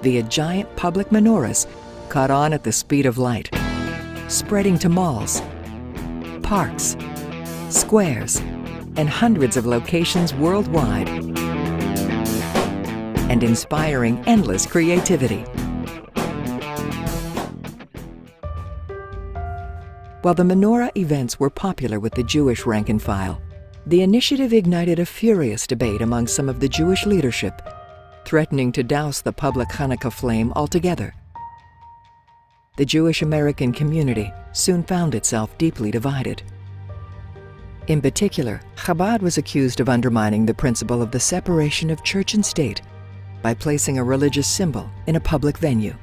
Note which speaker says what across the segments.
Speaker 1: via giant public menorahs caught on at the speed of light, spreading to malls, parks, squares, and hundreds of locations worldwide, and inspiring endless creativity. While the menorah events were popular with the Jewish rank and file, the initiative ignited a furious debate among some of the Jewish leadership, threatening to douse the public Hanukkah flame altogether. The Jewish American community soon found itself deeply divided. In particular, Chabad was accused of undermining the principle of the separation of church and state by placing a religious symbol in a public venue.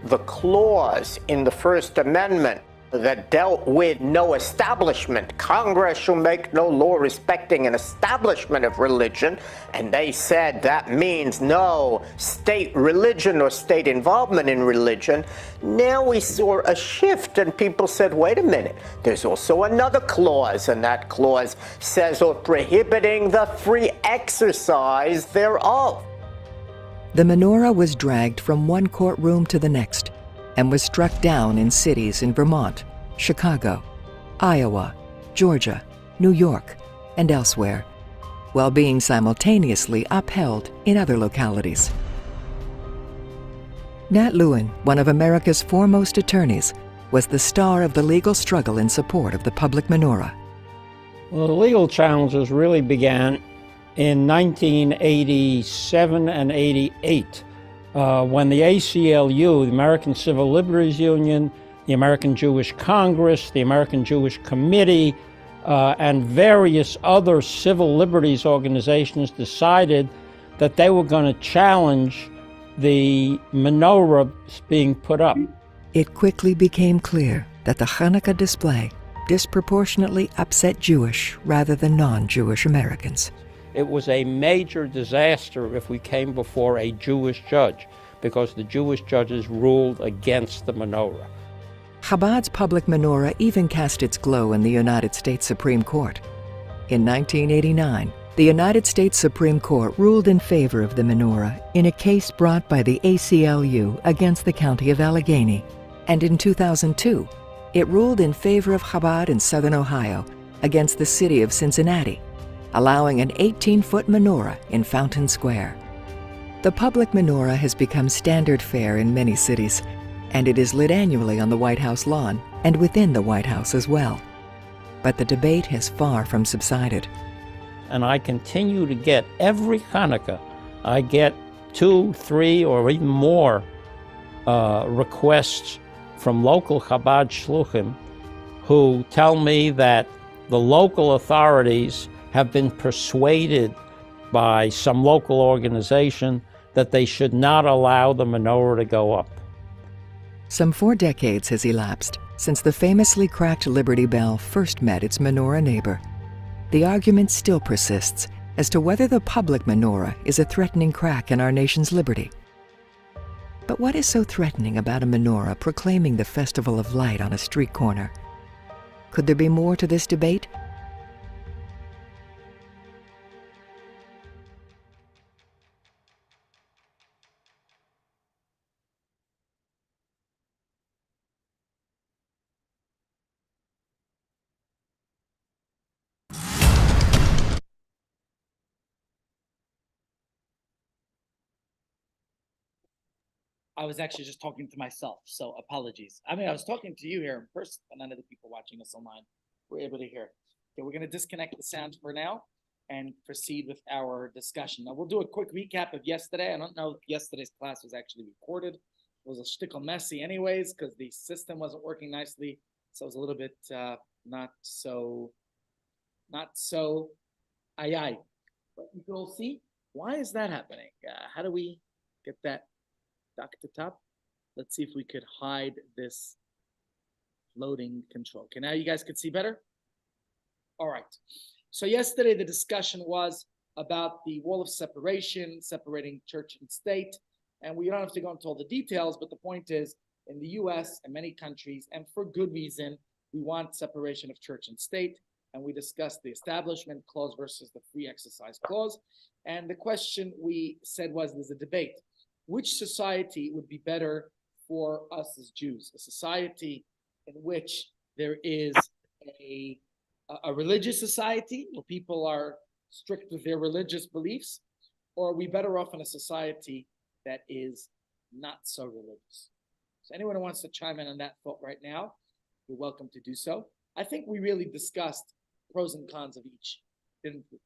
Speaker 2: The clause in the First Amendment that dealt with no establishment. Congress shall make no law respecting an establishment of religion, and they said that means no state religion or state involvement in religion. Now we saw a shift, and people said, wait a minute, there's also another clause, and that clause says, or prohibiting the free exercise thereof.
Speaker 1: The menorah was dragged from one courtroom to the next and was struck down in cities in Vermont, Chicago, Iowa, Georgia, New York, and elsewhere, while being simultaneously upheld in other localities. Nat Lewin, one of America's foremost attorneys, was the star of the legal struggle in support of the public menorah.
Speaker 3: Well, the legal challenges really began in 1987 and 88. When the ACLU, the American Civil Liberties Union, the American Jewish Congress, the American Jewish Committee, and various other civil liberties organizations decided that they were going to challenge the menorah being put up.
Speaker 1: It quickly became clear that the Hanukkah display disproportionately upset Jewish rather than non-Jewish Americans.
Speaker 3: It was a major disaster if we came before a Jewish judge, because the Jewish judges ruled against the menorah.
Speaker 1: Chabad's public menorah even cast its glow in the United States Supreme Court. In 1989, the United States Supreme Court ruled in favor of the menorah in a case brought by the ACLU against the county of Allegheny. And in 2002, it ruled in favor of Chabad in Southern Ohio against the city of Cincinnati, allowing an 18-foot menorah in Fountain Square. The public menorah has become standard fare in many cities, and it is lit annually on the White House lawn and within the White House as well. But the debate has far from subsided.
Speaker 3: And I continue to get, every Hanukkah, I get 2, 3, or even more requests from local Chabad shluchim who tell me that the local authorities have been persuaded by some local organization that they should not allow the menorah to go up.
Speaker 1: Some 4 decades has elapsed since the famously cracked Liberty Bell first met its menorah neighbor. The argument still persists as to whether the public menorah is a threatening crack in our nation's liberty. But what is so threatening about a menorah proclaiming the festival of light on a street corner? Could there be more to this debate?
Speaker 4: I was actually just talking to myself, so apologies. I mean, I was talking to you here in person, but none of the people watching us online were able to hear. Okay, we're going to disconnect the sound for now and proceed with our discussion. Now, we'll do a quick recap of yesterday. I don't know if yesterday's class was actually recorded. It was a shtickle messy anyways, because the system wasn't working nicely, so it was a little bit not so aye. But you can all see, why is that happening? How do we get that back to top? Let's see if we could hide this loading control. Okay, now you guys can see better? All right. So yesterday the discussion was about the wall of separation, separating church and state. And we don't have to go into all the details, but the point is, in the US and many countries, and for good reason, we want separation of church and state. And we discussed the establishment clause versus the free exercise clause. And the question we said was, there's a debate. which society would be better for us as Jews? A society in which there is a religious society where people are strict with their religious beliefs, or are we better off in a society that is not so religious? So anyone who wants to chime in on that thought right now, you're welcome to do so. I think we really discussed pros and cons of each, didn't we?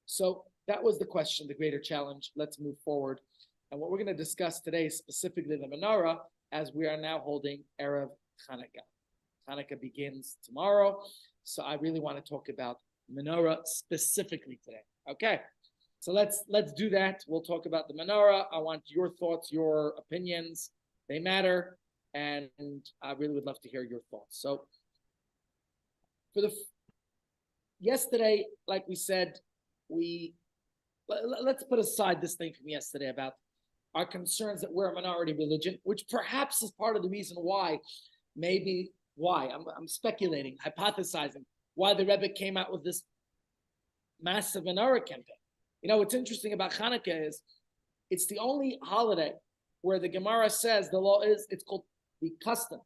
Speaker 4: So that was the question, the greater challenge. Let's move forward. And what we're going to discuss today is specifically the menorah, as we are now holding Erev Hanukkah. Hanukkah begins tomorrow, so I really want to talk about menorah specifically today. Okay, so let's do that. We'll talk about the menorah. I want your thoughts, your opinions. They matter, and I really would love to hear your thoughts. So for yesterday, like we said, let's put aside this thing from yesterday about our concerns that we're a minority religion, which perhaps is part of the reason why, I'm speculating, hypothesizing, why the Rebbe came out with this massive menorah campaign. You know, what's interesting about Hanukkah is it's the only holiday where the Gemara says the law is, it's called the custom.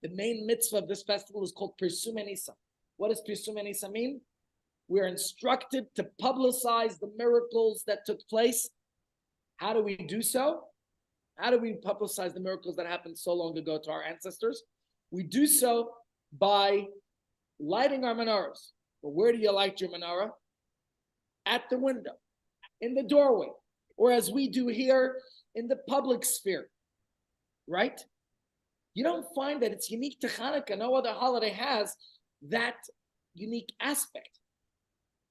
Speaker 4: The main mitzvah of this festival is called Pirsum Nisa. What does Pirsum Nisa mean? We're instructed to publicize the miracles that took place. How do we do so? How do we publicize the miracles that happened so long ago to our ancestors? We do so by lighting our menorahs. But where do you light your menorah? At the window, in the doorway, or as we do here in the public sphere, right? You don't find that it's unique to Hanukkah. No other holiday has that unique aspect.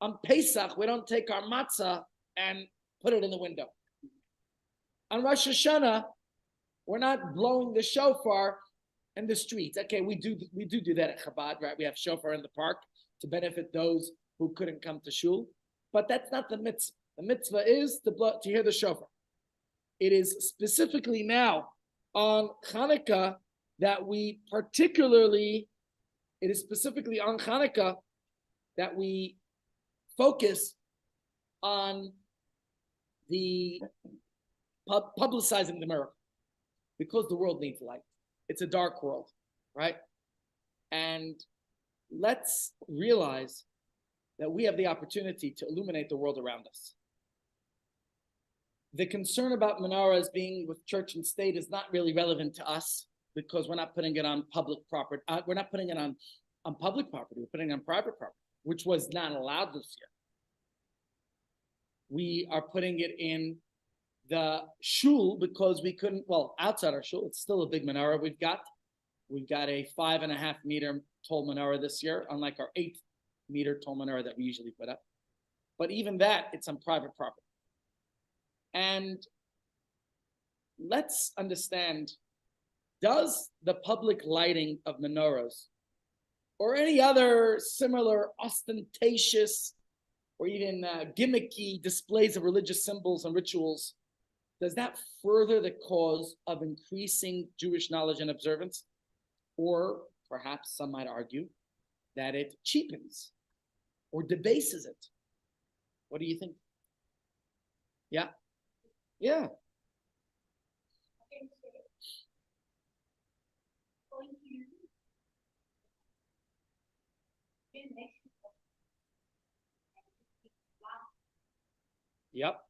Speaker 4: On Pesach, we don't take our matzah and put it in the window. On Rosh Hashanah, we're not blowing the shofar in the streets. Okay, we do that at Chabad, right? We have shofar in the park to benefit those who couldn't come to shul. But that's not the mitzvah. The mitzvah is to hear the shofar. It is specifically now on Hanukkah that it is specifically on Hanukkah that we focus on the publicizing the miracle, because the world needs light. It's a dark world, right? And let's realize that we have the opportunity to illuminate the world around us. The concern about menorahs being with church and state is not really relevant to us, because we're not putting it on public property. We're not putting it on public property. We're putting it on private property, which was not allowed this year. We are putting it in the shul because we couldn't, outside our shul, it's still a big menorah we've got. We've got a 5.5 meter tall menorah this year, unlike our 8 meter tall menorah that we usually put up. But even that, it's on private property. And let's understand, does the public lighting of menorahs or any other similar ostentatious or even gimmicky displays of religious symbols and rituals, does that further the cause of increasing Jewish knowledge and observance? Or perhaps some might argue that it cheapens or debases it. What do you think? Yeah. Yeah. Yep.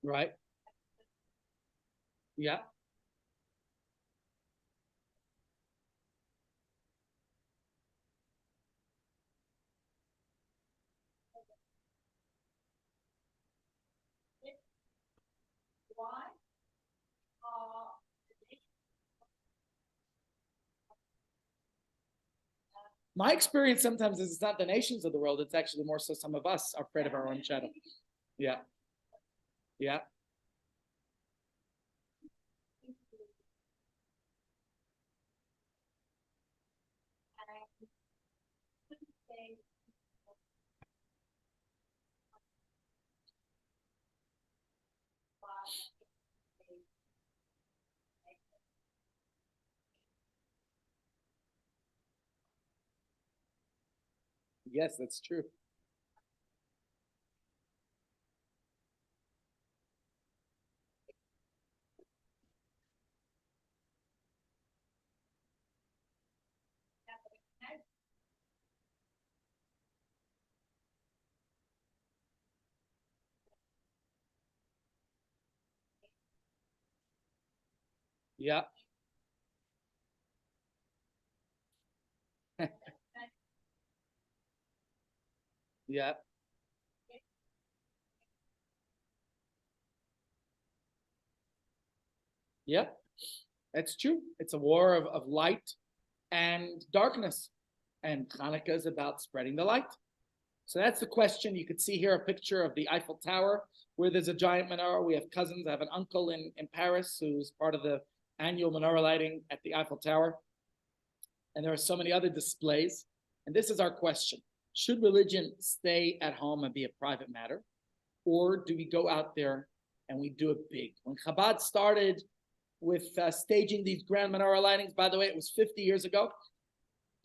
Speaker 4: Right. Yeah. My experience sometimes is it's not the nations of the world, it's actually more so some of us are afraid of our own shadow. Yeah. Yeah. Yes, that's true. Yeah. Yeah. Yeah. That's true. It's a war of light and darkness. And Hanukkah is about spreading the light. So that's the question. You could see here a picture of the Eiffel Tower where there's a giant menorah. We have cousins. I have an uncle in Paris who's part of the annual menorah lighting at the Eiffel Tower. And there are so many other displays. And this is our question. Should religion stay at home and be a private matter? Or do we go out there and we do it big? When Chabad started with staging these grand menorah lightings, by the way, it was 50 years ago.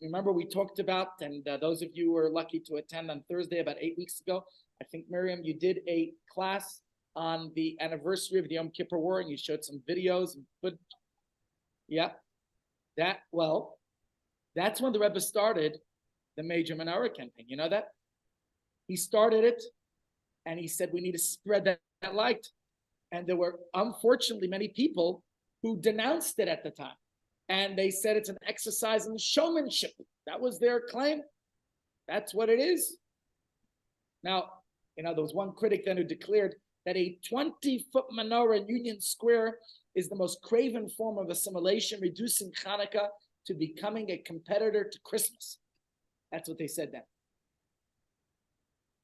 Speaker 4: Remember we talked about, and those of you who were lucky to attend on Thursday about 8 weeks ago, I think, Miriam, you did a class on the anniversary of the Yom Kippur War, and you showed some videos. Yeah, that's when the Rebbe started the major menorah campaign. You know that? He started it, and he said, we need to spread that light. And there were, unfortunately, many people who denounced it at the time. And they said it's an exercise in showmanship. That was their claim. That's what it is. Now, there was one critic then who declared that a 20-foot menorah in Union Square is the most craven form of assimilation, reducing Hanukkah to becoming a competitor to Christmas. That's what they said then.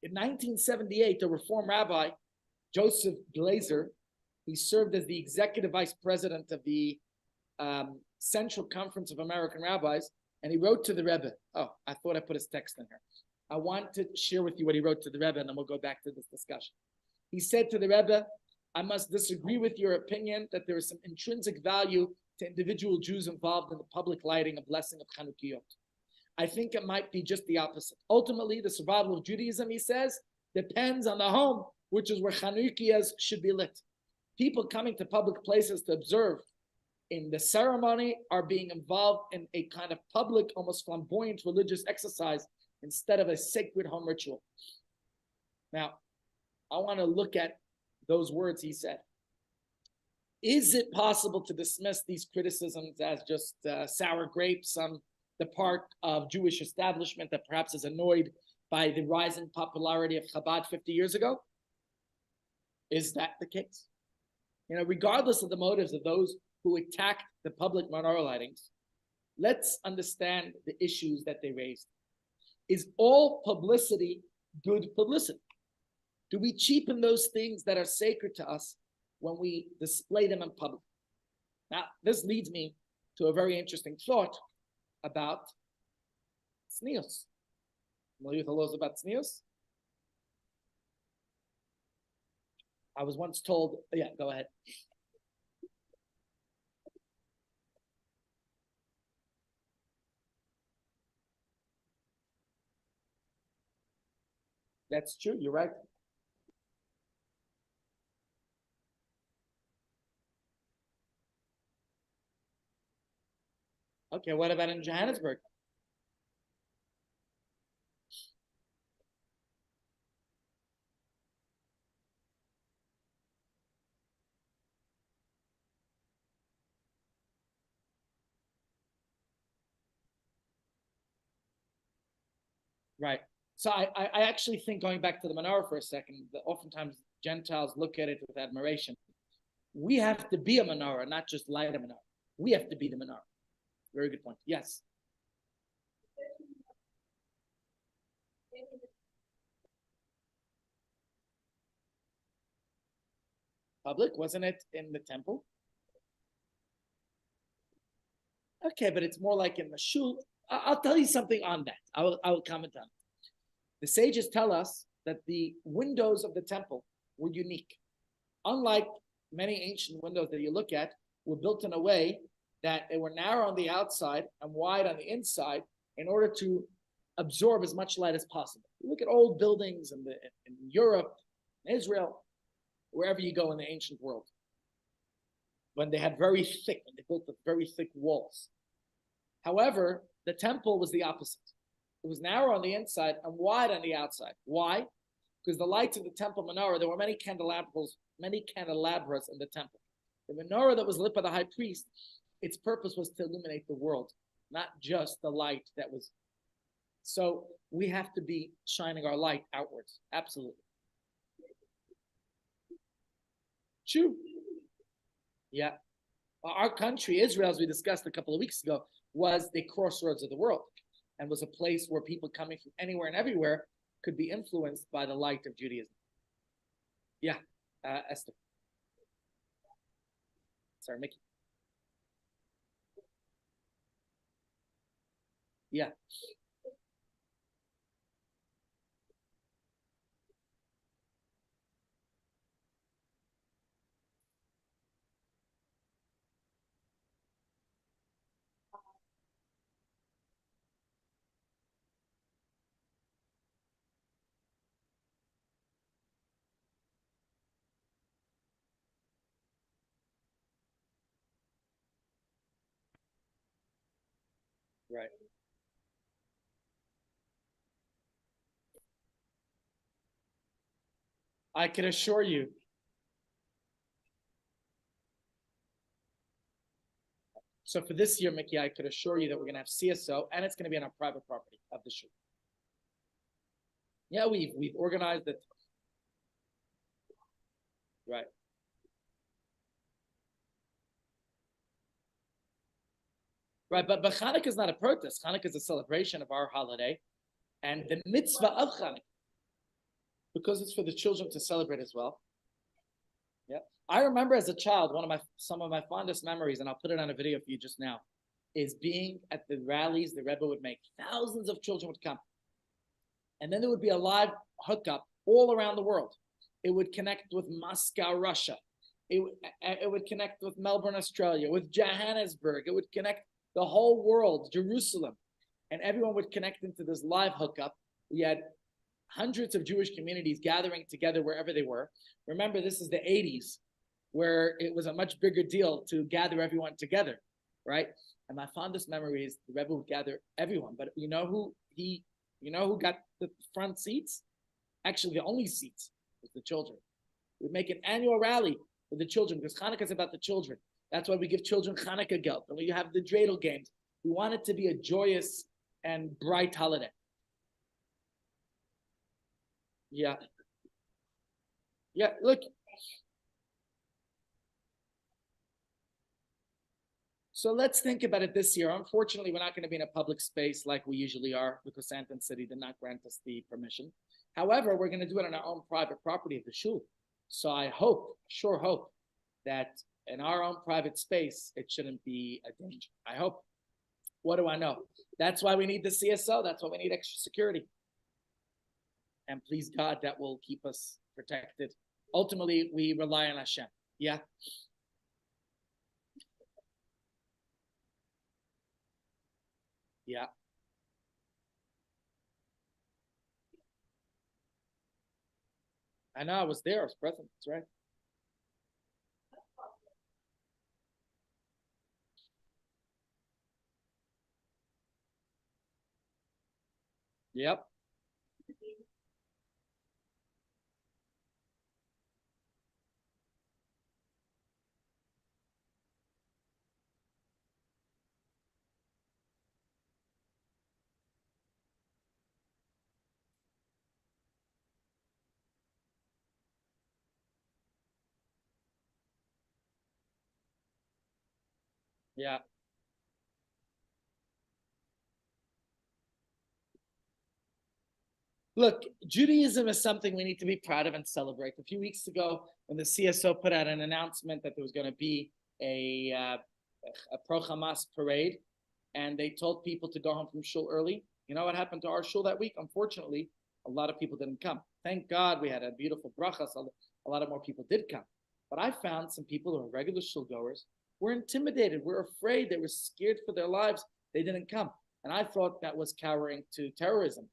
Speaker 4: In 1978, a Reform rabbi, Joseph Glazer, he served as the executive vice president of the Central Conference of American Rabbis, and he wrote to the Rebbe. Oh, I thought I put his text in here. I want to share with you what he wrote to the Rebbe, and then we'll go back to this discussion. He said to the Rebbe, I must disagree with your opinion that there is some intrinsic value to individual Jews involved in the public lighting and blessing of Chanukiot. I think it might be just the opposite. Ultimately, the survival of Judaism, he says, depends on the home, which is where Chanukias should be lit. People coming to public places to observe in the ceremony are being involved in a kind of public, almost flamboyant religious exercise instead of a sacred home ritual. Now, I want to look at those words he said. Is it possible to dismiss these criticisms as just sour grapes on the part of Jewish establishment that perhaps is annoyed by the rising popularity of Chabad 50 years ago? Is that the case? Regardless of the motives of those who attacked the public menorah lightings, let's understand the issues that they raised. Is all publicity good publicity? Do we cheapen those things that are sacred to us when we display them in public? Now, this leads me to a very interesting thought about tznius. Familiar with the laws about tznius? I was once told, yeah, go ahead. That's true, you're right. Okay, what about in Johannesburg? Right. So I actually think, going back to the menorah for a second, that oftentimes Gentiles look at it with admiration. We have to be a menorah, not just light a menorah. We have to be the menorah. Very good point. Yes. Public, wasn't it in the temple? Okay, but it's more like in the shul. I'll tell you something on that. I will comment on it. The sages tell us that the windows of the temple were unique. Unlike many ancient windows that you look at, were built in a way that they were narrow on the outside and wide on the inside in order to absorb as much light as possible. You look at old buildings in Europe, Israel, wherever you go in the ancient world, when they had they built very thick walls. However, the temple was the opposite. It was narrow on the inside and wide on the outside. Why? Because the lights of the temple menorah, there were many candelabras in the temple. The menorah that was lit by the high priest, its purpose was to illuminate the world, not just the light that was. So we have to be shining our light outwards. Absolutely. True. Yeah. Our country, Israel, as we discussed a couple of weeks ago, was the crossroads of the world and was a place where people coming from anywhere and everywhere could be influenced by the light of Judaism. Yeah, Esther. Sorry, Mickey. Yeah. Right. I can assure you. So for this year, Mickey, I could assure you that we're going to have CSO, and it's going to be on our private property of the shul. Yeah, we've organized it. Right. Right, but Hanukkah is not a protest. Hanukkah is a celebration of our holiday, and the mitzvah of Hanukkah, because it's for the children to celebrate as well. Yeah, I remember as a child, some of my fondest memories, and I'll put it on a video for you just now, is being at the rallies the Rebbe would make. Thousands of children would come, and then there would be a live hookup all around the world. It would connect with Moscow, Russia. It would connect with Melbourne, Australia, with Johannesburg. It would connect the whole world, Jerusalem, and everyone would connect into this live hookup. We had hundreds of Jewish communities gathering together wherever they were. Remember, this is the 80s, where it was a much bigger deal to gather everyone together, right? And my fondest memory is the Rebbe would gather everyone, but you know who got the front seats? Actually, the only seats was the children. We'd make an annual rally for the children because Hanukkah is about the children. That's why we give children Hanukkah gelt, and we have the dreidel games. We want it to be a joyous and bright holiday. Yeah. Yeah, look. So let's think about it this year. Unfortunately, we're not going to be in a public space like we usually are because Santon City did not grant us the permission. However, we're going to do it on our own private property of the shul. So I sure hope that in our own private space, it shouldn't be a danger. I hope. What do I know? That's why we need the CSO. That's why we need extra security. And please God, that will keep us protected. Ultimately, we rely on Hashem. Yeah. Yeah. I know, I was there. I was present. That's right. Yep. Yeah. Look, Judaism is something we need to be proud of and celebrate. A few weeks ago, when the CSO put out an announcement that there was going to be a pro Hamas parade, and they told people to go home from shul early. You know what happened to our shul that week? Unfortunately, a lot of people didn't come. Thank God we had a beautiful bracha, so a lot of more people did come. But I found some people who are regular shul goers were intimidated, were afraid, they were scared for their lives. They didn't come. And I thought that was cowering to terrorism.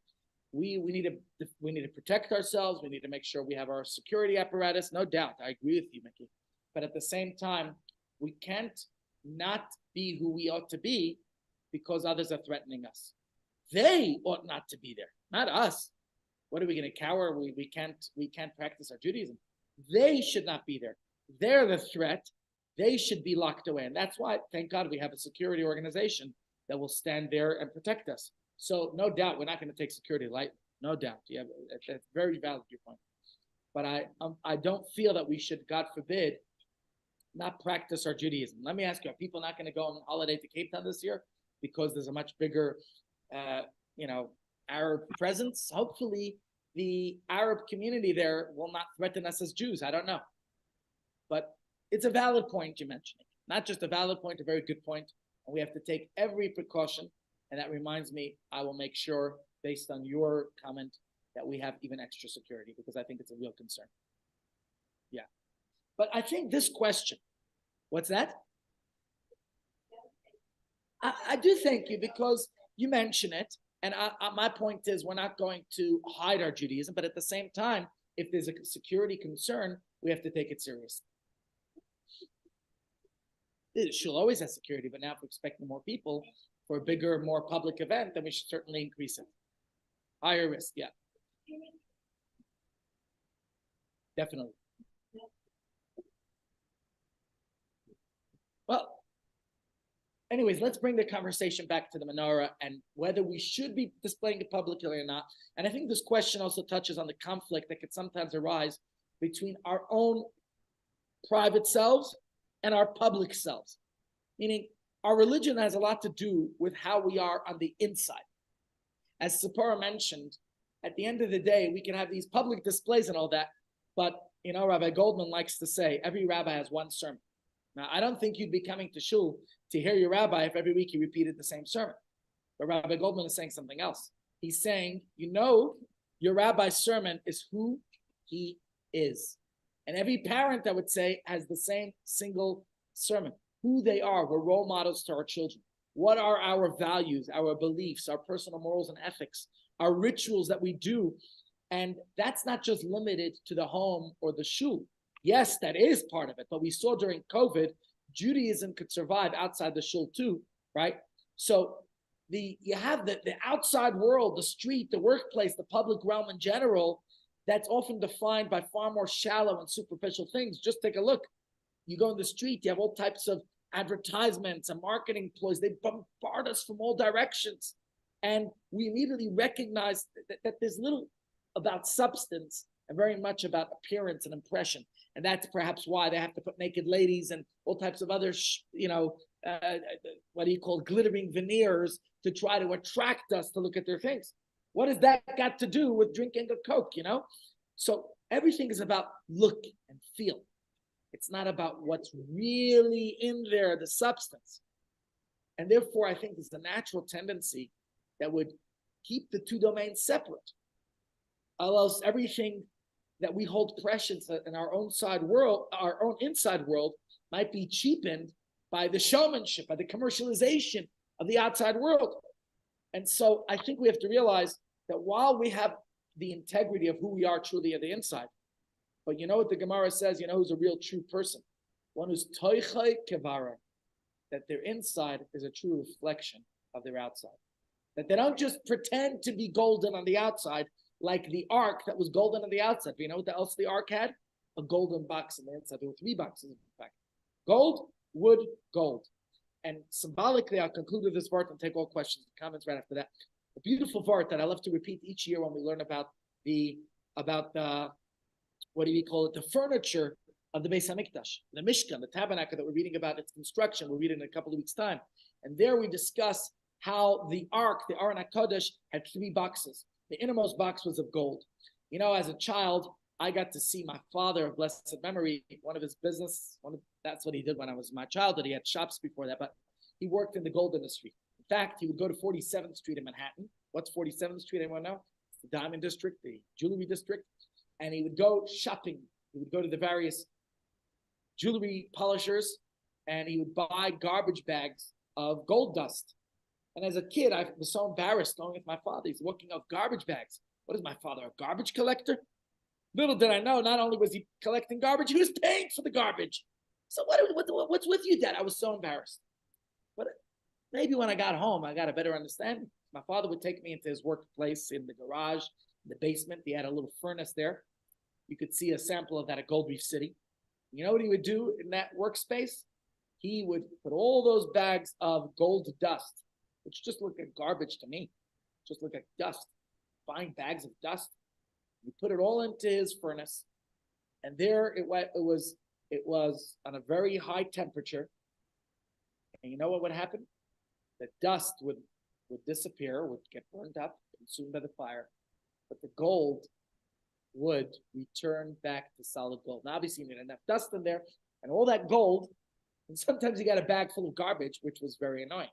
Speaker 4: We need to protect ourselves. We need to make sure we have our security apparatus. No doubt, I agree with you, Mickey. But at the same time, we can't not be who we ought to be because others are threatening us. They ought not to be there, not us. What are we going to cower? We can't practice our Judaism. They should not be there. They're the threat. They should be locked away. And that's why, thank God, we have a security organization that will stand there and protect us. So no doubt, we're not going to take security lightly. No doubt. Yeah, that's very valid, your point. But I don't feel that we should, God forbid, not practice our Judaism. Let me ask you, are people not going to go on holiday to Cape Town this year because there's a much bigger, Arab presence? Hopefully, the Arab community there will not threaten us as Jews. I don't know. But it's a valid point you're mentioning. Not just a valid point, a very good point. And we have to take every precaution. And that reminds me, I will make sure, based on your comment, that we have even extra security, because I think it's a real concern. Yeah. But I think this question, what's that? I do thank you, because you mention it. And my point is, we're not going to hide our Judaism, but at the same time, if there's a security concern, we have to take it seriously. She'll always have security, but now if we're expecting more people for a bigger, more public event, then we should certainly increase it. Higher risk, yeah. Definitely. Well, anyways, let's bring the conversation back to the menorah and whether we should be displaying it publicly or not. And I think this question also touches on the conflict that could sometimes arise between our own private selves and our public selves. Meaning, our religion has a lot to do with how we are on the inside. As Sephora mentioned, at the end of the day, we can have these public displays and all that, but Rabbi Goldman likes to say, every rabbi has one sermon. Now, I don't think you'd be coming to shul to hear your rabbi if every week he repeated the same sermon. But Rabbi Goldman is saying something else. He's saying, your rabbi's sermon is who he is. And every parent, I would say, has the same single sermon. Who they are. We're role models to our children. What are our values, our beliefs, our personal morals and ethics, our rituals that we do? And that's not just limited to the home or the shul. Yes, that is part of it. But we saw during COVID, Judaism could survive outside the shul too, right? So you have the outside world, the street, the workplace, the public realm in general, that's often defined by far more shallow and superficial things. Just take a look. You go in the street, you have all types of advertisements and marketing ploys. They bombard us from all directions. And we immediately recognize that there's little about substance and very much about appearance and impression. And that's perhaps why they have to put naked ladies and all types of other, glittering veneers to try to attract us to look at their things. What has that got to do with drinking a Coke, So everything is about look and feel. It's not about what's really in there, the substance. And therefore, I think there's a natural tendency that would keep the two domains separate. Else everything that we hold precious in our own inside world might be cheapened by the showmanship, by the commercialization of the outside world. And so I think we have to realize that while we have the integrity of who we are truly at the inside, but you know what the Gemara says, who's a real true person? One who's toichai kevara, that their inside is a true reflection of their outside. That they don't just pretend to be golden on the outside, like the ark that was golden on the outside. But you know what else the ark had? A golden box on the inside. There were 3 boxes, in fact. Gold, wood, gold. And symbolically, I'll conclude with this part and take all questions and comments right after that. A beautiful part that I love to repeat each year when we learn about the furniture of the Beis Hamikdash, the Mishkan, the tabernacle that we're reading about its construction. We're reading in a couple of weeks' time. And there we discuss how the ark, the Aron HaKodesh, had 3 boxes. The innermost box was of gold. As a child, I got to see my father of blessed memory, one of his business, that's what he did when I was in my childhood. He had shops before that, but he worked in the gold industry. In fact, he would go to 47th Street in Manhattan. What's 47th Street? Anyone know? It's the diamond district, the jewelry district. And he would go shopping. He would go to the various jewelry polishers, and he would buy garbage bags of gold dust. And as a kid, I was so embarrassed going with my father. He's walking out garbage bags. What is my father, a garbage collector? Little did I know, not only was he collecting garbage, he was paying for the garbage. So what's with you, Dad? I was so embarrassed. But maybe when I got home, I got a better understanding. My father would take me into his workplace in the garage, in the basement. He had a little furnace there. You could see a sample of that at Gold Reef City. You know what he would do in that workspace? He would put all those bags of gold dust, which just look like garbage to me, just look like dust, fine bags of dust. He put it all into his furnace, and there it was on a very high temperature. And you know what would happen? The dust would disappear, would get burned up, consumed by the fire, but the gold would return back to solid gold. Now, obviously, you need enough dust in there, and all that gold, and sometimes you got a bag full of garbage, which was very annoying.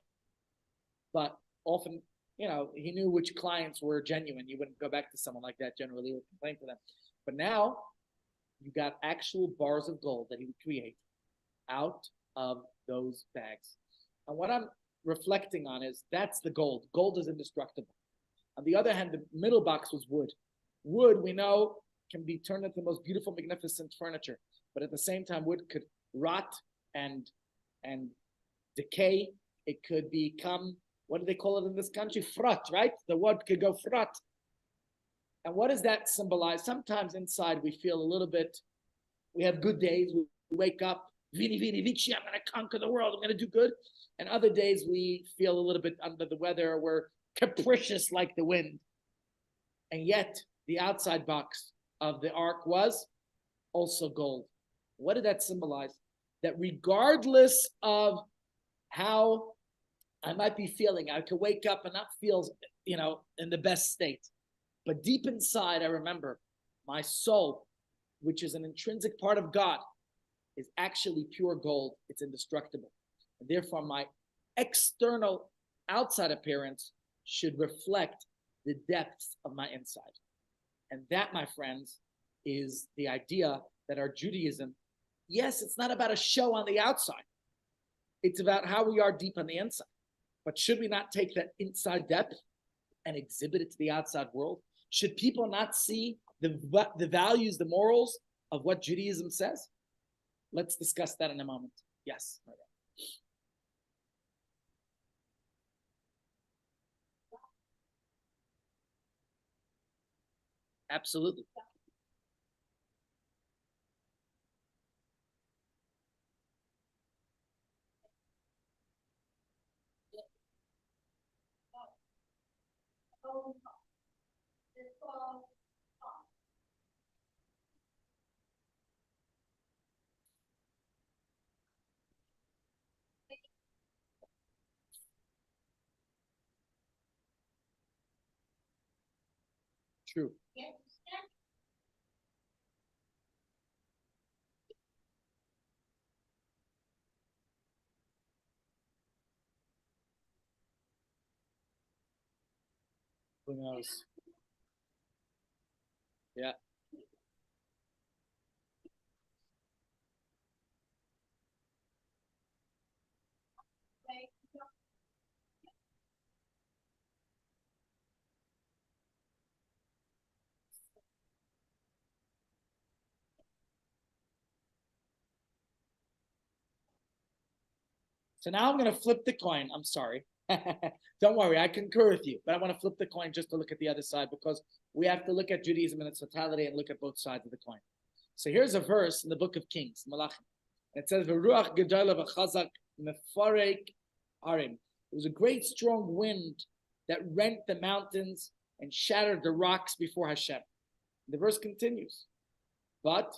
Speaker 4: But often, he knew which clients were genuine. You wouldn't go back to someone like that generally or complain to them. But now, you got actual bars of gold that he would create out of those bags. And what I'm reflecting on is that's the gold. Gold is indestructible. On the other hand, the middle box was wood. Wood, we know, can be turned into the most beautiful, magnificent furniture. But at the same time, wood could rot and decay. It could become, what do they call it in this country? Frot, right? The wood could go frot. And what does that symbolize? Sometimes inside we feel a little bit, we have good days. We wake up, vini, vini, vici, I'm going to conquer the world. I'm going to do good. And other days we feel a little bit under the weather. We're capricious like the wind. And yet the outside box of the ark was also gold. What did that symbolize? That regardless of how I might be feeling, I could wake up and not feel, in the best state. But deep inside, I remember my soul, which is an intrinsic part of God, is actually pure gold. It's indestructible. And therefore, my external outside appearance should reflect the depths of my inside. And that, my friends, is the idea that our Judaism, yes, it's not about a show on the outside. It's about how we are deep on the inside. But should we not take that inside depth and exhibit it to the outside world? Should people not see the values, the morals of what Judaism says? Let's discuss that in a moment. Yes. Absolutely. True. Who knows? Yeah. So now I'm going to flip the coin. I'm sorry. Don't worry, I concur with you, but I want to flip the coin just to look at the other side because we have to look at Judaism in its totality and look at both sides of the coin. So here's a verse in the book of Kings, Malachim. It says, "V'ruach gedolah v'chazak mefarek harim." It was a great strong wind that rent the mountains and shattered the rocks before Hashem. The verse continues, but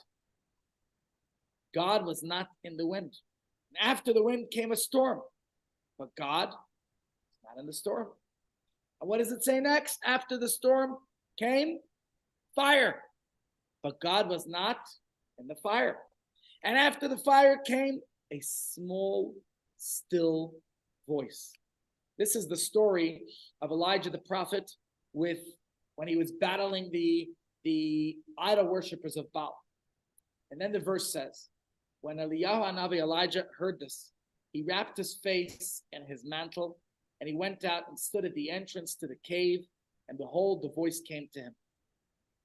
Speaker 4: God was not in the wind. And after the wind came a storm, but God is not in the storm. And what does it say next? After the storm came fire, but God was not in the fire. And after the fire came a small, still voice. This is the story of Elijah the prophet when he was battling the idol worshippers of Baal. And then the verse says, when Eliyahu Hanavi, Elijah, heard this, he wrapped his face in his mantle And he went out and stood at the entrance to the cave, and behold, the voice came to him.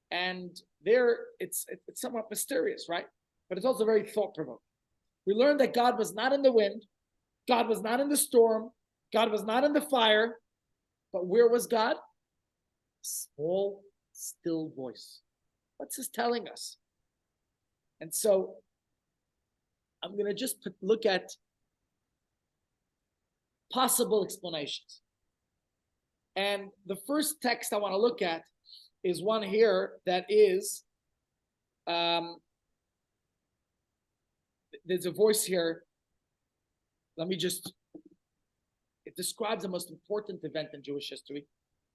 Speaker 4: And there, it's somewhat mysterious, right? But it's also very thought-provoking. We learned that God was not in the wind, God was not in the storm, God was not in the fire, but where was God? Small, still voice. What's this telling us? And so I'm going to just look at possible explanations. And the first text I want to look at is one here that is, there's a voice here. It describes the most important event in Jewish history.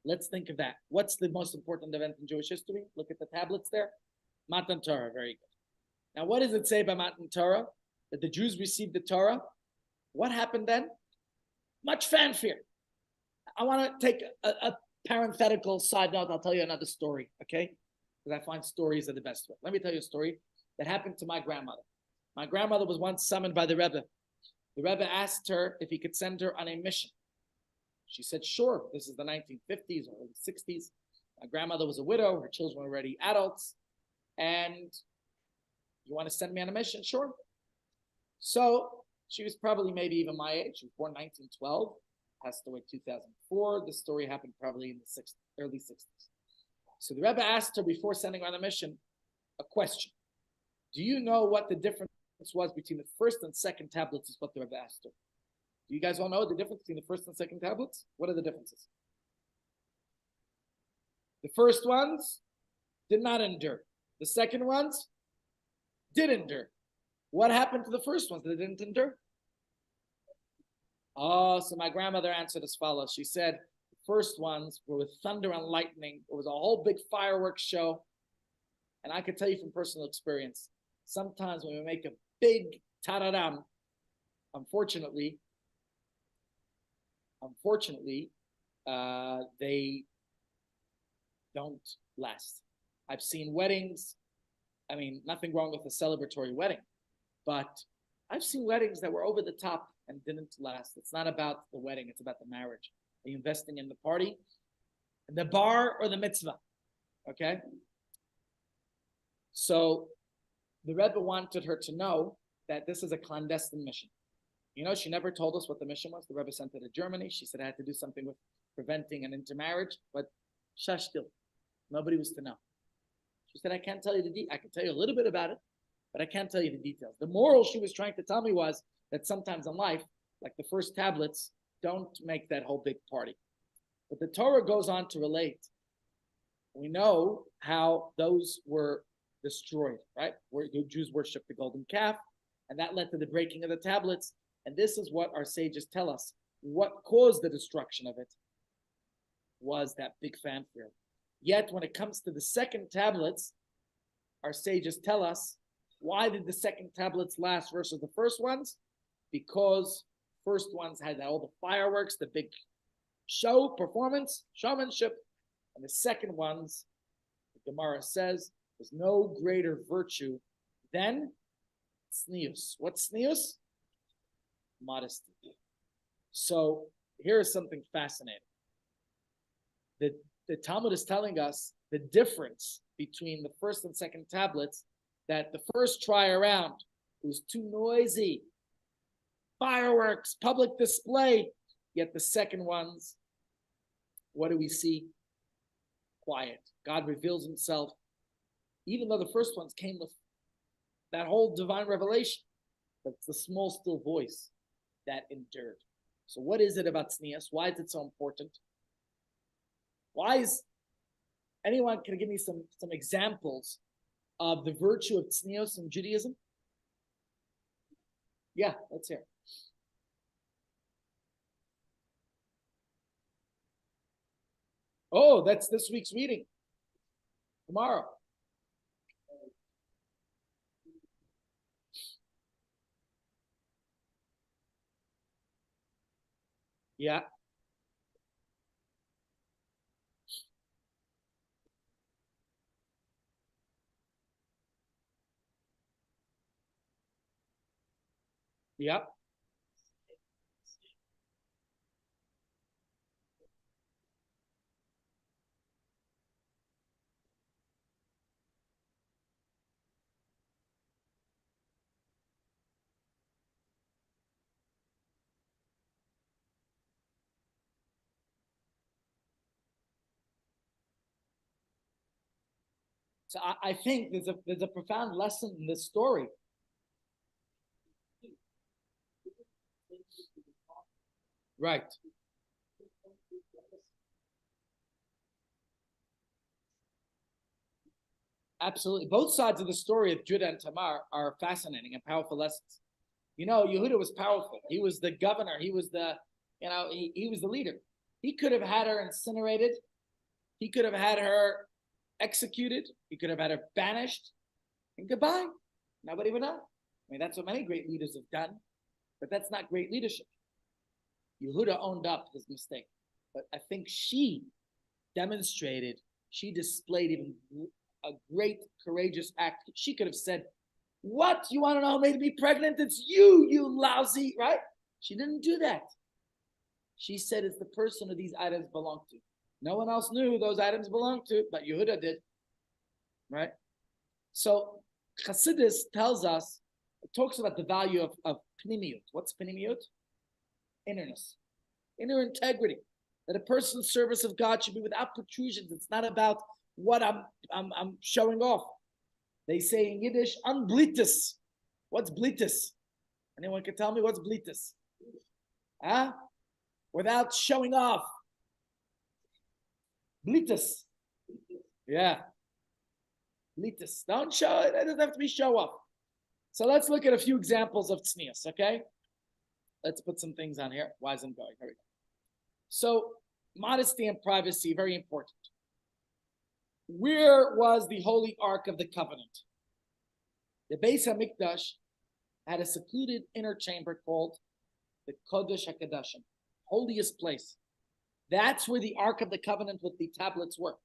Speaker 4: Let's think of that. What's the most important event in Jewish history? Look at the tablets there. Matan Torah, very good. Now, what does it say about Matan Torah? That the Jews received the Torah. What happened then? Much fanfare. I want to take a parenthetical side note. I'll tell you another story, okay? Because I find stories are the best way. Let me tell you a story that happened to my grandmother. My grandmother was once summoned by the Rebbe. The Rebbe asked her if he could send her on a mission. She said, sure. This is the 1950s or early 60s. My grandmother was a widow. Her children were already adults. And you want to send me on a mission? Sure. So she was probably maybe even my age. She was born 1912, passed away 2004. This story happened probably in the early 60s. So the Rebbe asked her before sending her on a mission a question. Do you know what the difference was between the first and second tablets is what the Rebbe asked her. Do you guys all know the difference between the first and second tablets? What are the differences? The first ones did not endure. The second ones did endure. What happened to the first ones that didn't endure? Oh, so my grandmother answered as follows. She said, the first ones were with thunder and lightning. It was a whole big fireworks show. And I could tell you from personal experience, sometimes when we make a big tararam, unfortunately, they don't last. I've seen weddings. I mean, nothing wrong with a celebratory wedding, but I've seen weddings that were over the top and didn't last. It's not about the wedding, it's about the marriage. Are you investing in the party, in the bar, or the mitzvah? Okay? So the Rebbe wanted her to know that this is a clandestine mission. You know, she never told us what the mission was. The Rebbe sent her to Germany. She said I had to do something with preventing an intermarriage, but shashtil. Nobody was to know. She said, I can't tell you I can tell you a little bit about it, but I can't tell you the details. The moral she was trying to tell me was that sometimes in life, like the first tablets, don't make that whole big party. But the Torah goes on to relate. We know how those were destroyed, right? Where the Jews worshipped the golden calf, and that led to the breaking of the tablets. And this is what our sages tell us. What caused the destruction of it was that big fanfare. Yet when it comes to the second tablets, our sages tell us, why did the second tablets last versus the first ones? Because first ones had all the fireworks, the big show, performance, showmanship, and the second ones, the Gemara says, there's no greater virtue than tznius. What's tznius? Modesty. So here is something fascinating. The Talmud is telling us the difference between the first and second tablets, that the first try around, it was too noisy, fireworks, public display, yet the second ones, what do we see? Quiet. God reveals himself, even though the first ones came with that whole divine revelation, but it's the small, still voice that endured. So what is it about tznius? Why is it so important? Why is anyone can give me some examples of the virtue of tznius in Judaism? Yeah, let's hear. Oh, that's this week's reading. Tomorrow. Yeah. Yeah. So I think there's a profound lesson in this story. Right. Absolutely. Both sides of the story of Judah and Tamar are fascinating and powerful lessons. You know, Yehuda was powerful. He was the governor. He was the, he was the leader. He could have had her incinerated. He could have had her executed. He could have had her banished. And goodbye. Nobody would know. I mean, that's what many great leaders have done. But that's not great leadership. Yehuda owned up his mistake. But I think she demonstrated, she displayed even a great, courageous act. She could have said, what? You want to know who made me pregnant? It's you, you lousy, right? She didn't do that. She said it's the person who these items belong to. No one else knew who those items belonged to, but Yehuda did, right? So Chassidus tells us, it talks about the value of pnimiyut. What's pnimiyut? Innerness, inner integrity. That a person's service of God should be without protrusions. It's not about what I'm showing off. They say in Yiddish, unblitis. What's blitis? Anyone can tell me what's blitis? Huh? Without showing off. Blitis. Yeah. Blitis. Don't show it. It doesn't have to be show off. So let's look at a few examples of tznius, okay? Let's put some things on here. Why isn't going? Here we go. So modesty and privacy, very important. Where was the Holy Ark of the Covenant? The Beis HaMikdash had a secluded inner chamber called the Kodesh HaKadoshim, holiest place. That's where the Ark of the Covenant with the tablets were.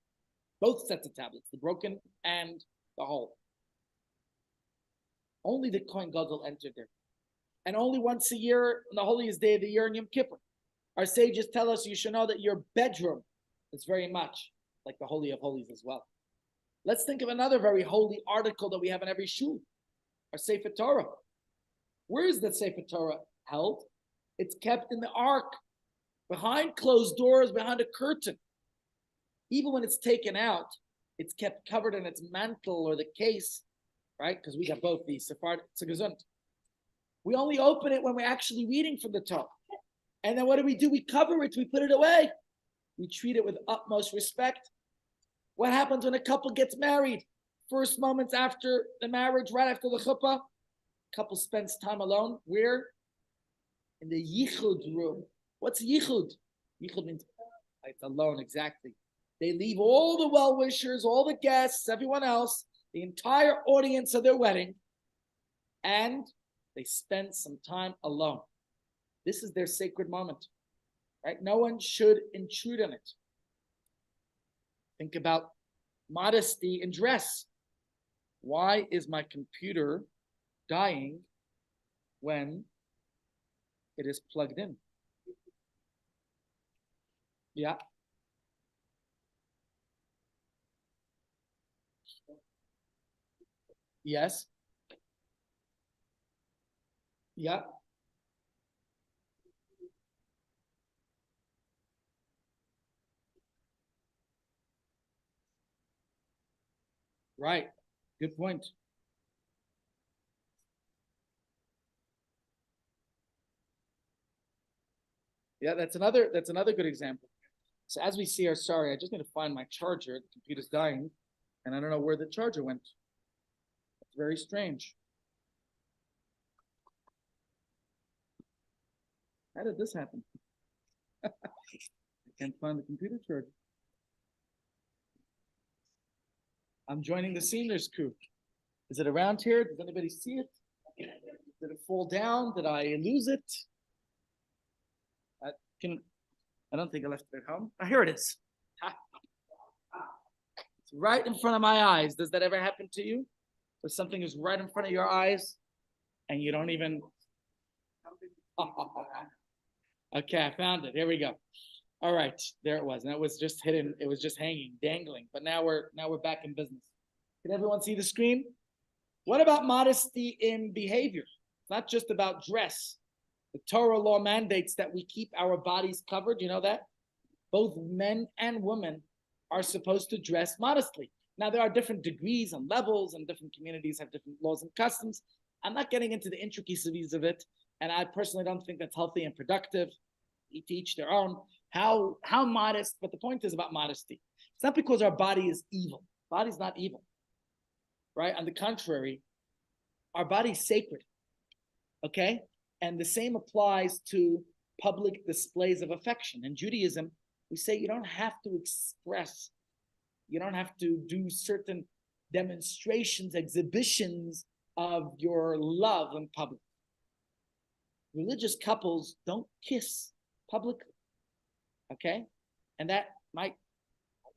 Speaker 4: Both sets of tablets, the broken and the whole. Only the Kohen Gadol entered there. And only once a year, on the holiest day of the year in Yom Kippur. Our sages tell us you should know that your bedroom is very much like the Holy of Holies as well. Let's think of another very holy article that we have in every shul, our Sefer Torah. Where is the Sefer Torah held? It's kept in the Ark, behind closed doors, behind a curtain. Even when it's taken out, it's kept covered in its mantle or the case, right? Because we got both these. Sephard, it's a gesund. We only open it when we're actually reading from the Torah. And then what do? We cover it, we put it away. We treat it with utmost respect. What happens when a couple gets married? First moments after the marriage, right after the chuppah, couple spends time alone. Where? In the yichud room. What's yichud? Yichud means it's alone, exactly. They leave all the well-wishers, all the guests, everyone else, the entire audience of their wedding, and they spend some time alone. This is their sacred moment, right? No one should intrude on it. Think about modesty in dress. Why is my computer dying when it is plugged in? Yeah. Yes. Yeah. Right. Good point. Yeah, that's another good example. So as we see sorry, I just need to find my charger. The computer's dying, and I don't know where the charger went. It's very strange. How did this happen? I can't find the computer charger. I'm joining the seniors crew. Is it around here? Does anybody see it? Did it fall down? Did I lose it? I don't think I left it at home. Oh, here it is. It's right in front of my eyes. Does that ever happen to you? Where something is right in front of your eyes and you don't even... Okay, I found it. Here we go. All right, there it was. And it was just hidden. It was just hanging, dangling. But now we're back in business. Can everyone see the screen? What about modesty in behavior? It's not just about dress. The Torah law mandates that we keep our bodies covered. You know that? Both men and women are supposed to dress modestly. Now, there are different degrees and levels, and different communities have different laws and customs. I'm not getting into the intricacies of it, and I personally don't think that's healthy and productive. To each their own. How modest, but the point is about modesty. It's not because our body is evil. Body's not evil, right? On the contrary, our body's sacred, okay? And the same applies to public displays of affection. In Judaism, we say you don't have to express, you don't have to do certain demonstrations, exhibitions of your love in public. Religious couples don't kiss publicly, okay? And that might,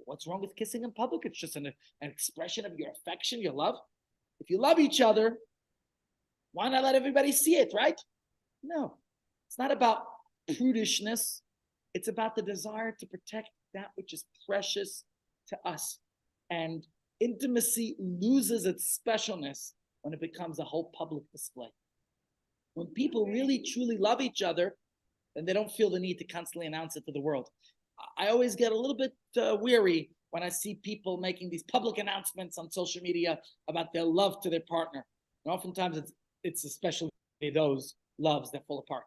Speaker 4: what's wrong with kissing in public? It's just an expression of your affection, your love. If you love each other, why not let everybody see it, right? No, it's not about prudishness. It's about the desire to protect that which is precious to us. And intimacy loses its specialness when it becomes a whole public display. When people really, truly love each other, then they don't feel the need to constantly announce it to the world. I always get a little bit weary when I see people making these public announcements on social media about their love to their partner. And oftentimes it's especially those loves that fall apart.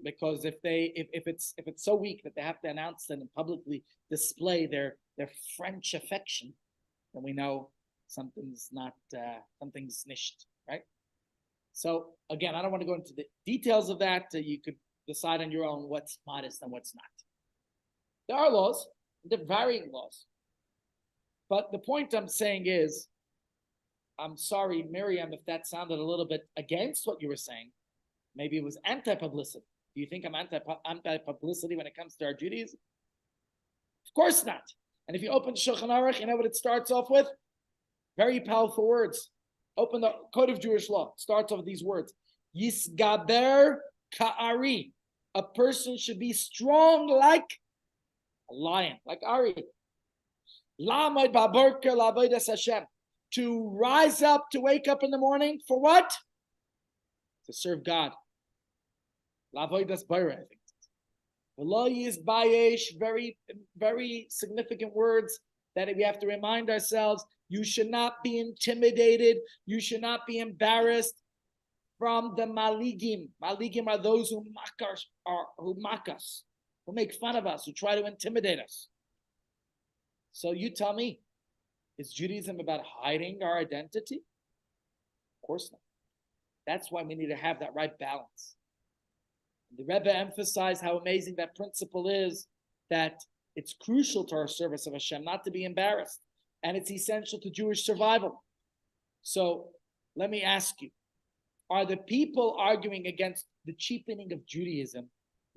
Speaker 4: Because if it's so weak that they have to announce it and publicly display their French affection, then we know something's nished, right? So again, I don't want to go into the details of that. You could decide on your own what's modest and what's not. There are laws, there are varying laws. But the point I'm saying is, I'm sorry, Miriam, if that sounded a little bit against what you were saying. Maybe it was anti-publicity. Do you think I'm anti-publicity when it comes to our Judaism? Of course not. And if you open Shulchan Aruch, you know what it starts off with? Very powerful words. Open the Code of Jewish Law. It starts off with these words. Yisgaber ka'ari. A person should be strong like a lion, like Ari. Lamad baborka la'avodas Hashem. To rise up, to wake up in the morning, for what? To serve God. La'avodas bara, I think. V'lo yizbayesh, very, very significant words that we have to remind ourselves. You should not be intimidated. You should not be embarrassed from the maligim. Maligim are those who mock us, who make fun of us, who try to intimidate us. So you tell me, is Judaism about hiding our identity? Of course not. That's why we need to have that right balance. The Rebbe emphasized how amazing that principle is, that it's crucial to our service of Hashem not to be embarrassed. And it's essential to Jewish survival. So let me ask you, are the people arguing against the cheapening of Judaism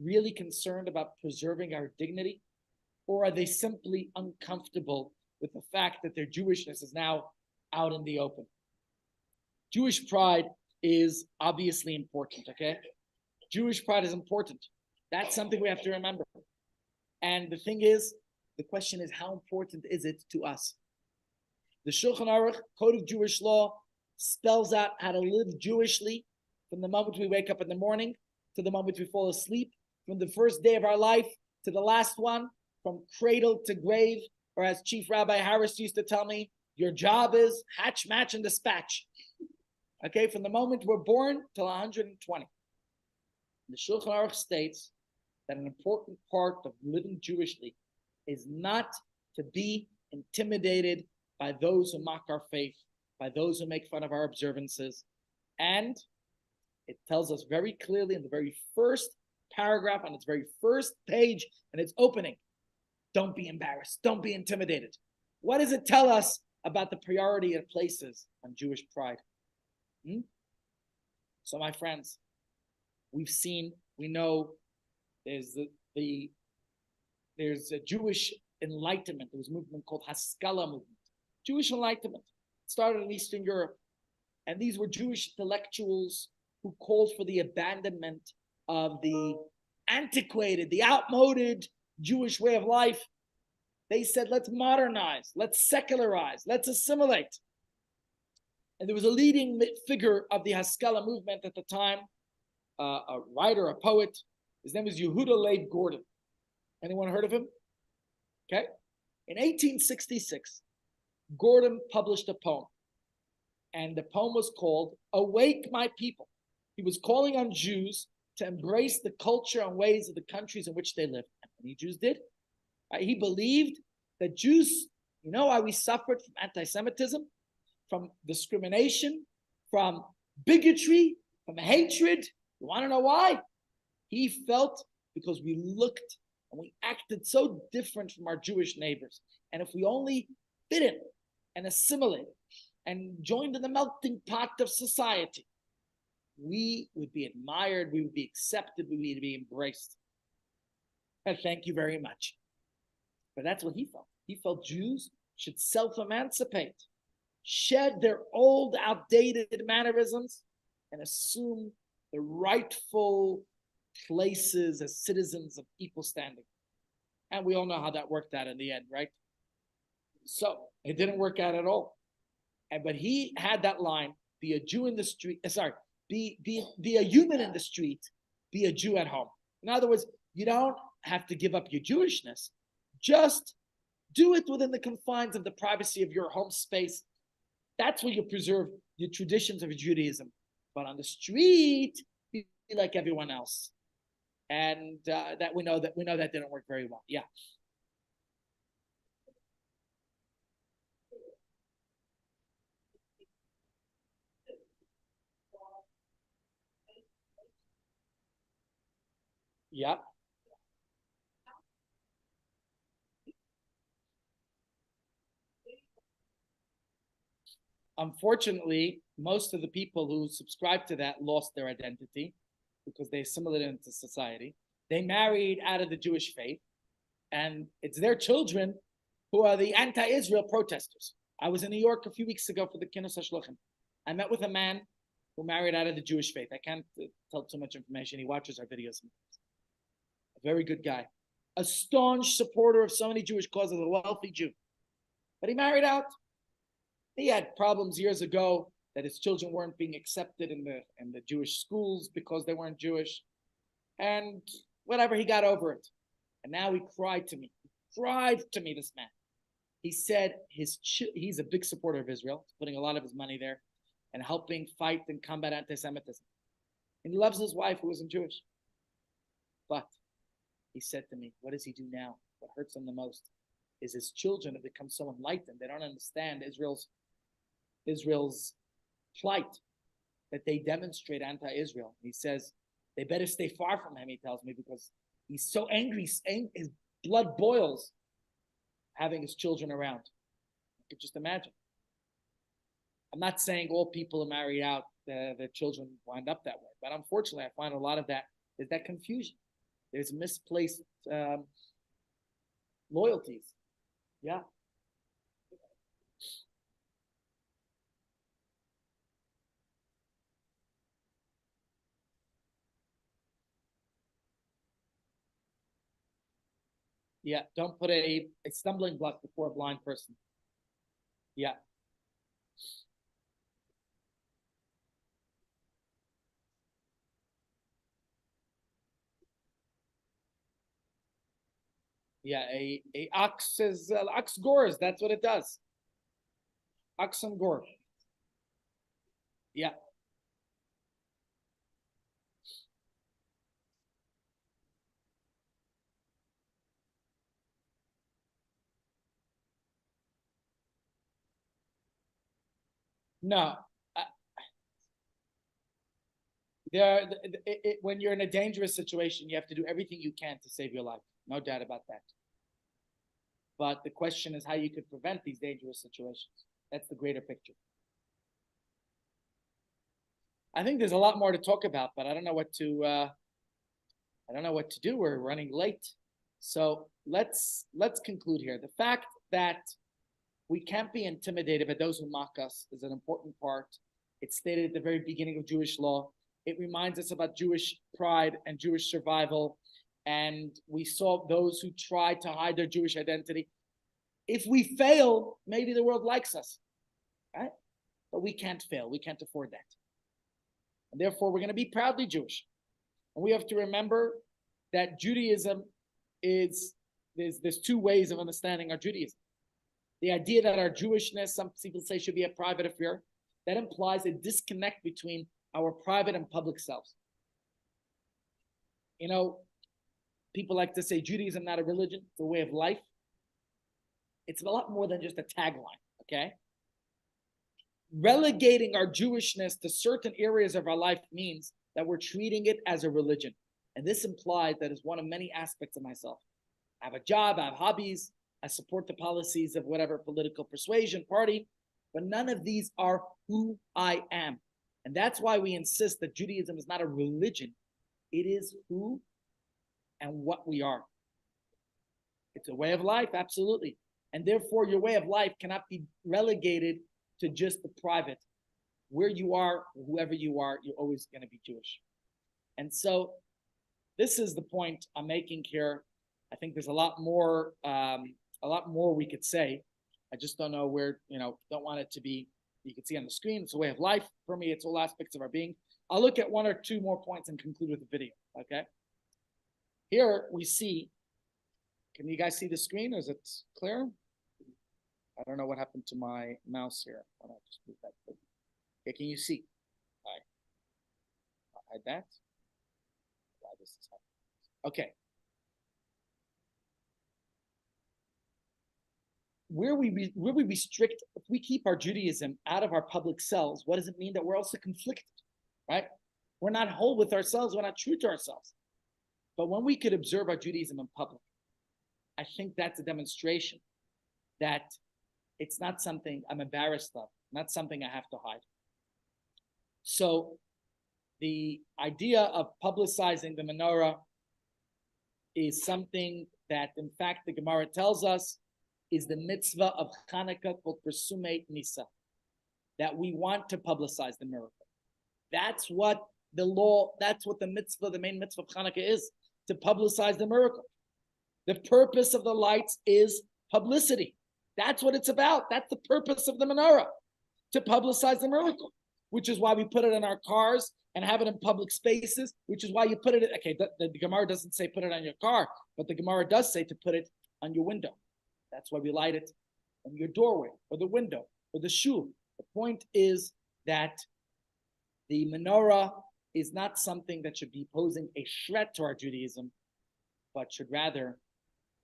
Speaker 4: really concerned about preserving our dignity? Or are they simply uncomfortable with the fact that their Jewishness is now out in the open? Jewish pride is obviously important, okay? Jewish pride is important. That's something we have to remember. And the thing is, the question is, how important is it to us? The Shulchan Aruch, Code of Jewish Law, spells out how to live Jewishly from the moment we wake up in the morning to the moment we fall asleep, from the first day of our life to the last one, from cradle to grave, or as Chief Rabbi Harris used to tell me, your job is hatch, match, and dispatch. Okay, from the moment we're born till 120. The Shulchan Aruch states that an important part of living Jewishly is not to be intimidated by those who mock our faith, by those who make fun of our observances. And it tells us very clearly in the very first paragraph, on its very first page, and its opening, don't be embarrassed, don't be intimidated. What does it tell us about the priority it places on Jewish pride? So my friends, we know there's a Jewish enlightenment. There was a movement called Haskalah movement. Jewish enlightenment. It started in Eastern Europe. And these were Jewish intellectuals who called for the abandonment of the antiquated, the outmoded Jewish way of life. They said, let's modernize, let's secularize, let's assimilate. And there was a leading figure of the Haskalah movement at the time, a writer, a poet. His name was Yehuda Leib Gordon. Anyone heard of him? Okay. In 1866, Gordon published a poem, and the poem was called "Awake, My People." He was calling on Jews to embrace the culture and ways of the countries in which they lived. And many Jews did. Right? He believed that Jews, you know why we suffered from anti-Semitism, from discrimination, from bigotry, from hatred? You want to know why? He felt because we looked and we acted so different from our Jewish neighbors. And if we only fit in and assimilated and joined in the melting pot of society, we would be admired, we would be accepted, we would be embraced. And thank you very much. But that's what he felt. He felt Jews should self-emancipate, shed their old, outdated mannerisms, and assume the rightful places as citizens of equal standing. And we all know how that worked out in the end, right? So it didn't work out at all. But he had that line, be a Jew in the street, be a human in the street, be a Jew at home. In other words, you don't have to give up your Jewishness. Just do it within the confines of the privacy of your home space. That's where you preserve your traditions of Judaism. But on the street, be like everyone else. And that we know that didn't work very well. Yeah. Yeah. Unfortunately, most of the people who subscribed to that lost their identity because they assimilated into society. They married out of the Jewish faith, and it's their children who are the anti-Israel protesters. I was in New York a few weeks ago for the Kinus HaShluchim. I met with a man who married out of the Jewish faith. I can't tell too much information. He watches our videos. A very good guy. A staunch supporter of so many Jewish causes, a wealthy Jew. But he married out. He had problems years ago that his children weren't being accepted in the Jewish schools because they weren't Jewish. And whatever, he got over it. And now he cried to me. This man. He said he's a big supporter of Israel, putting a lot of his money there and helping fight and combat anti-Semitism. And he loves his wife who isn't Jewish. But he said to me, what does he do now? What hurts him the most is his children have become so enlightened. They don't understand Israel's plight, that they demonstrate anti-Israel. He says they better stay far from him, he tells me, because he's so angry, his blood boils having his children around. You could just imagine. I'm not saying all people who marry out, their children wind up that way, but unfortunately I find a lot of that is that confusion. There's misplaced loyalties. Yeah. Yeah, don't put a stumbling block before a blind person. Yeah. Yeah, a ox is ox gores. That's what it does. Ox and gore. Yeah. No. When you're in a dangerous situation, you have to do everything you can to save your life. No doubt about that. But the question is how you could prevent these dangerous situations. That's the greater picture. I think there's a lot more to talk about, but I don't know what to do. We're running late. So let's conclude here. The fact that we can't be intimidated by those who mock us is an important part. It's stated at the very beginning of Jewish law. It reminds us about Jewish pride and Jewish survival. And we saw those who try to hide their Jewish identity. If we fail, maybe the world likes us, right? But we can't fail. We can't afford that. And therefore, we're going to be proudly Jewish. And we have to remember that Judaism is, there's two ways of understanding our Judaism. The idea that our Jewishness, some people say, should be a private affair, that implies a disconnect between our private and public selves. You know, people like to say Judaism not a religion, it's a way of life. It's a lot more than just a tagline, okay? Relegating our Jewishness to certain areas of our life means that we're treating it as a religion. And this implies that it's one of many aspects of myself. I have a job, I have hobbies, I support the policies of whatever political persuasion party, but none of these are who I am. And that's why we insist that Judaism is not a religion. It is who and what we are. It's a way of life, absolutely. And therefore, your way of life cannot be relegated to just the private. Where you are, whoever you are, you're always going to be Jewish. And so this is the point I'm making here. I think there's a lot more we could say. I just don't know where, don't want it to be, you can see on the screen, it's a way of life. For me, it's all aspects of our being. I'll look at one or two more points and conclude with the video, okay? Here we see, can you guys see the screen? Is it clear? I don't know what happened to my mouse here. Why don't I just move that? Okay, can you see? All right. I'll hide that. Why this is happening. Okay. Where we restrict, if we keep our Judaism out of our public selves, what does it mean? That we're also conflicted, right? We're not whole with ourselves. We're not true to ourselves. But when we could observe our Judaism in public, I think that's a demonstration that it's not something I'm embarrassed of, not something I have to hide. So the idea of publicizing the menorah is something that, in fact, the Gemara tells us is the mitzvah of Hanukkah called Persumei Nisa, that we want to publicize the miracle. That's what the law, that's what the mitzvah, the main mitzvah of Hanukkah is, to publicize the miracle. The purpose of the lights is publicity. That's what it's about. That's the purpose of the menorah, to publicize the miracle, which is why we put it in our cars and have it in public spaces, which is why you put it in, okay, the Gemara doesn't say put it on your car, but the Gemara does say to put it on your window. That's why we light it on your doorway or the window or the shul. The point is that the menorah is not something that should be posing a threat to our Judaism, but should rather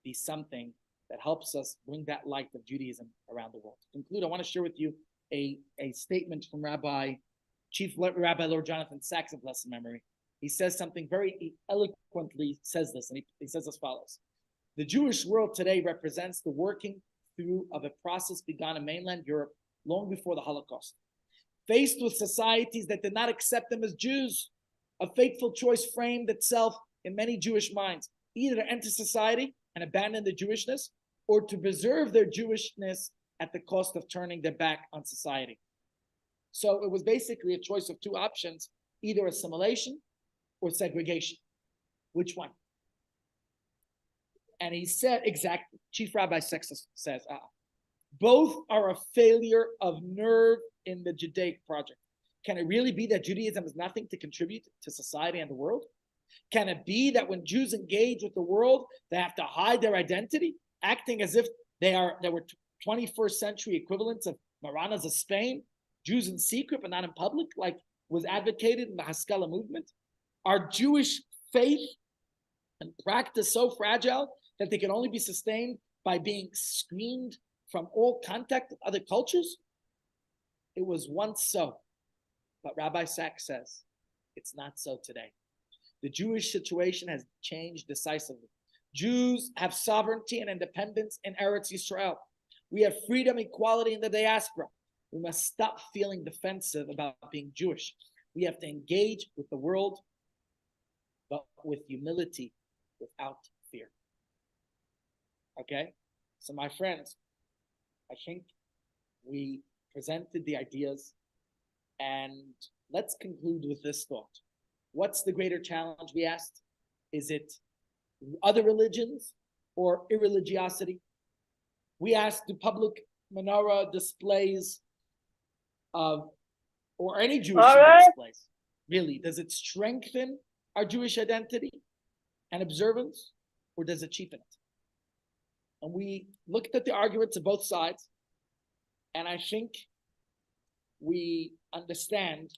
Speaker 4: be something that helps us bring that light of Judaism around the world. To conclude, I want to share with you a statement from Chief Rabbi Lord Jonathan Sachs of blessed memory. He says something very eloquently, says this, and he says as follows. The Jewish world today represents the working through of a process begun in mainland Europe long before the Holocaust. Faced with societies that did not accept them as Jews, a fateful choice framed itself in many Jewish minds, either to enter society and abandon their Jewishness, or to preserve their Jewishness at the cost of turning their back on society. So it was basically a choice of two options, either assimilation or segregation. Which one? And he said, exactly, Chief Rabbi Sachs says, both are a failure of nerve in the Judaic project. Can it really be that Judaism has nothing to contribute to society and the world? Can it be that when Jews engage with the world, they have to hide their identity, acting as if they were 21st century equivalents of Maranas of Spain, Jews in secret but not in public, like was advocated in the Haskalah movement? Are Jewish faith and practice so fragile that they can only be sustained by being screened from all contact with other cultures? It was once so, but Rabbi Sachs says it's not so today. The Jewish situation has changed decisively. Jews have sovereignty and independence in Eretz Yisrael. We have freedom, equality in the diaspora. We must stop feeling defensive about being Jewish. We have to engage with the world, but with humility, without fear. Okay? So my friends, I think we presented the ideas, and let's conclude with this thought. What's the greater challenge, we asked? Is it other religions or irreligiosity? We asked, do public menorah displays or any Jewish displays, really, does it strengthen our Jewish identity and observance, or does it cheapen it? And we looked at the arguments of both sides, and I think we understand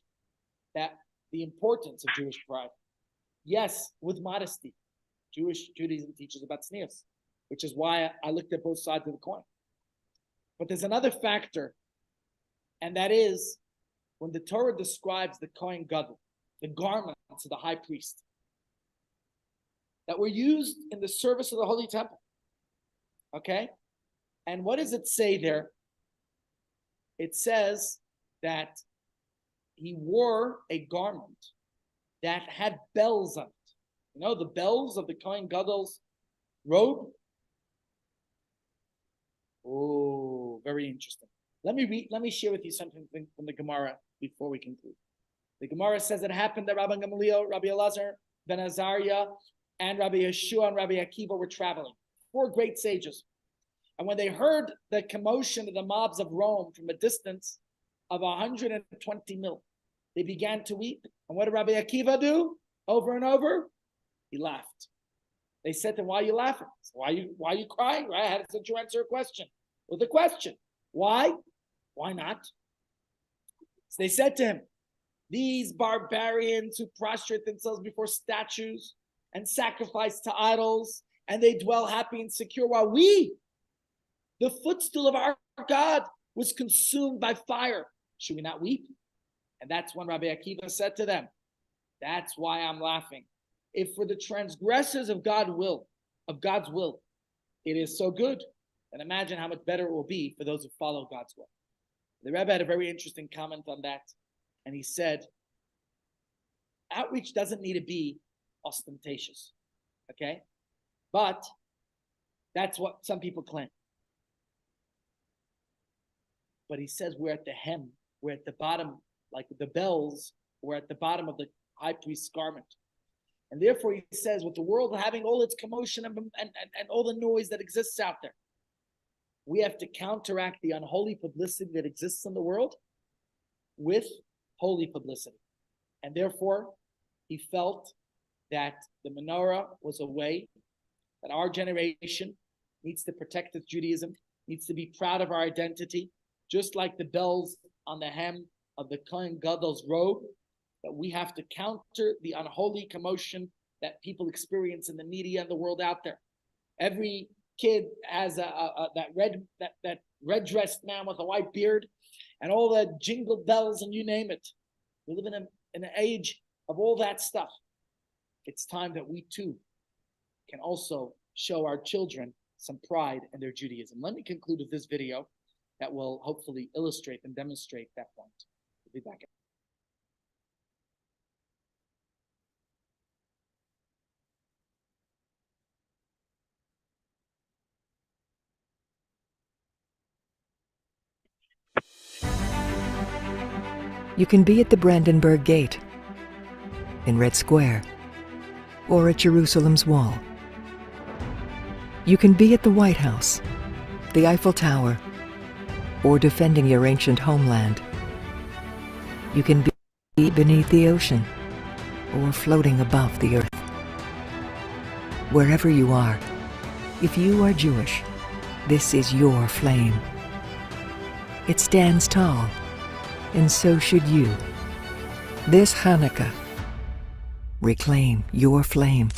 Speaker 4: that the importance of Jewish pride. Yes, with modesty. Judaism teaches about tznius, which is why I looked at both sides of the coin. But there's another factor, and that is when the Torah describes the Kohen Gadol, the garments of the high priest, that were used in the service of the Holy Temple. Okay? And what does it say there? It says that he wore a garment that had bells on it. You know, the bells of the Kohen Gadol's robe? Oh, very interesting. Let me share with you something from the Gemara before we conclude. The Gemara says it happened that Rabbi Gamaliel, Rabbi Elazar, Ben Azariah, and Rabbi Yeshua and Rabbi Akiva were traveling. 4 great sages. And when they heard the commotion of the mobs of Rome from a distance of 120 mil, they began to weep. And what did Rabbi Akiva do? Over and over, he laughed. They said to him, "Why are you laughing?" So, why are you crying? Right? How did you answer a question? With a question. Why? Why not? So they said to him, "These barbarians who prostrate themselves before statues and sacrifice to idols, and they dwell happy and secure, while we, the footstool of our God, was consumed by fire. Should we not weep?" And that's when Rabbi Akiva said to them, "That's why I'm laughing. If for the transgressors of God's will, it is so good, then imagine how much better it will be for those who follow God's will." The Rebbe had a very interesting comment on that, and he said, outreach doesn't need to be ostentatious, okay? But that's what some people claim. But he says we're at the hem, we're at the bottom, like the bells, we're at the bottom of the high priest's garment. And therefore he says, with the world having all its commotion and all the noise that exists out there, we have to counteract the unholy publicity that exists in the world with holy publicity. And therefore, he felt that the menorah was a way that our generation needs to protect its Judaism, needs to be proud of our identity, just like the bells on the hem of the Kohen Gadol's robe, that we have to counter the unholy commotion that people experience in the media and the world out there. Every kid has that red dressed man with a white beard and all the jingle bells and you name it. We live in an age of all that stuff. It's time that we too can also show our children some pride in their Judaism. Let me conclude with this video that will hopefully illustrate and demonstrate that point. We'll be back.
Speaker 1: You can be at the Brandenburg Gate, in Red Square, or at Jerusalem's Wall. You can be at the White House, the Eiffel Tower, or defending your ancient homeland. You can be beneath the ocean, or floating above the earth. Wherever you are, if you are Jewish, this is your flame. It stands tall, and so should you. This Hanukkah, reclaim your flame.